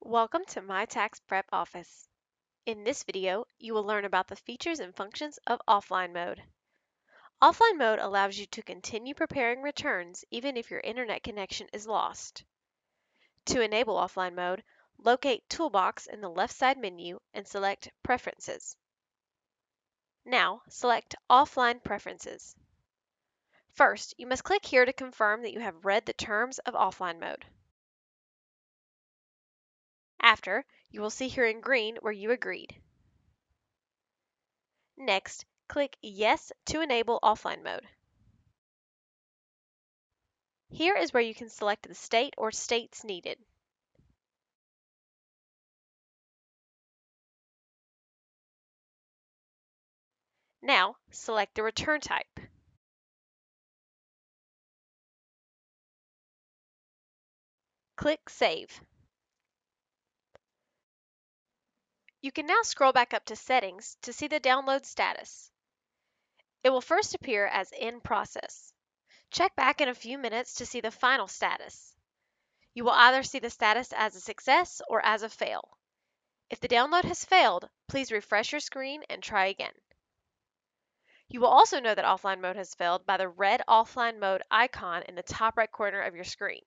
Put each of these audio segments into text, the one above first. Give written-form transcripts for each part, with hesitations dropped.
Welcome to My Tax Prep Office. In this video, you will learn about the features and functions of offline mode. Offline mode allows you to continue preparing returns even if your internet connection is lost. To enable offline mode, locate Toolbox in the left side menu and select Preferences. Now, select Offline Preferences. First, you must click here to confirm that you have read the terms of offline mode. After, you will see here in green where you agreed. Next, click Yes to enable offline mode. Here is where you can select the state or states needed. Now, select the return type. Click Save. You can now scroll back up to Settings to see the download status. It will first appear as In Process. Check back in a few minutes to see the final status. You will either see the status as a success or as a fail. If the download has failed, please refresh your screen and try again. You will also know that offline mode has failed by the red offline mode icon in the top right corner of your screen.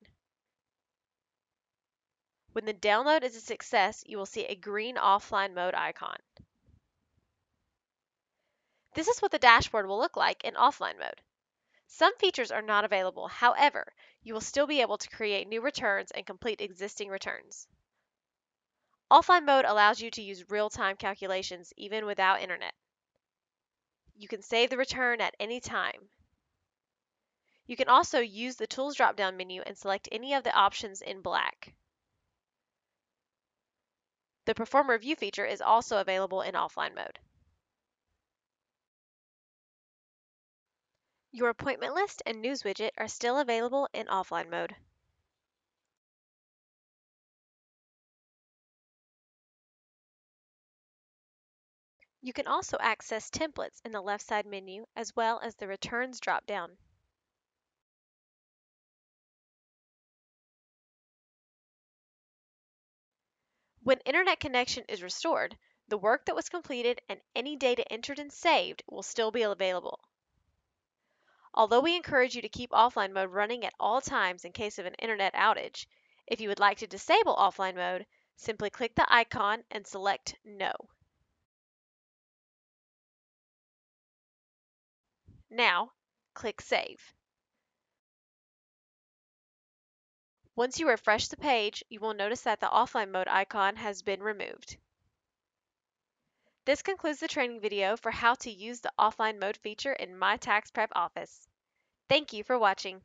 When the download is a success, you will see a green offline mode icon. This is what the dashboard will look like in offline mode. Some features are not available. However, you will still be able to create new returns and complete existing returns. Offline mode allows you to use real-time calculations even without internet. You can save the return at any time. You can also use the Tools drop-down menu and select any of the options in black. The Perform Review feature is also available in offline mode. Your appointment list and news widget are still available in offline mode. You can also access templates in the left side menu as well as the Returns drop-down. When internet connection is restored, the work that was completed and any data entered and saved will still be available. Although we encourage you to keep offline mode running at all times in case of an internet outage, if you would like to disable offline mode, simply click the icon and select No. Now, click Save. Once you refresh the page, you will notice that the offline mode icon has been removed. This concludes the training video for how to use the offline mode feature in My Tax Prep Office. Thank you for watching.